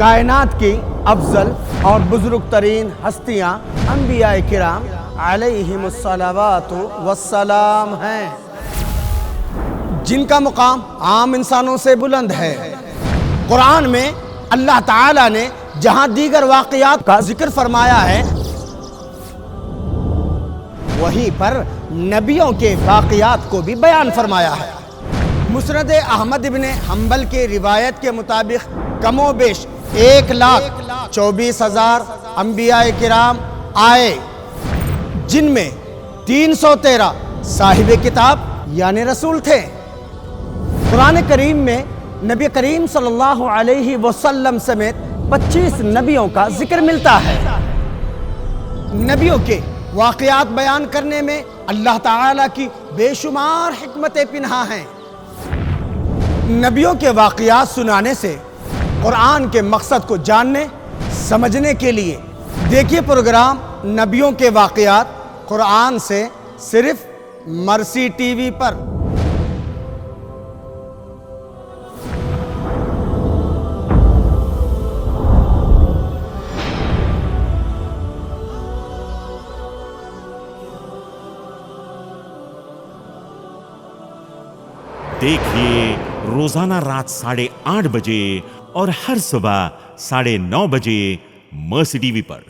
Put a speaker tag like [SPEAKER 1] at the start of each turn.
[SPEAKER 1] कायनात की अफजल और बुजुर्ग तरीन हस्तियाँ अंबिया किराम अलैहिमुस्सलावातु वस्सलाम हैं, जिनका मुकाम आम इंसानों से बुलंद है। कुरान में अल्लाह ताला ने जहाँ दीगर वाक़यात का जिक्र फरमाया है, वहीं पर नबियों के वाक़यात को भी बयान फरमाया है। मुस्नद अहमद इब्न हम्बल की रिवायत के मुताबिक कमोबेश 1,24,000 अंबिया किराम आए, जिनमें 313 साहिब किताब यानी रसूल थे। कुरान करीम में नबी करीम सल्लल्लाहु अलैहि वसल्लम समेत 25 नबियों का जिक्र मिलता है। नबियों के वाक़यात बयान करने में अल्लाह ताला की बेशुमार हिकमतें पिन्हा हैं। नबियों के वाक़यात सुनाने से कुरान के मकसद को जानने समझने के लिए देखिए प्रोग्राम नबियों के वाक़यात कुरान से, सिर्फ मर्सी टीवी पर।
[SPEAKER 2] देखिए रोजाना रात 8:30 बजे और हर सुबह 9:30 बजे मर्सी टीवी पर।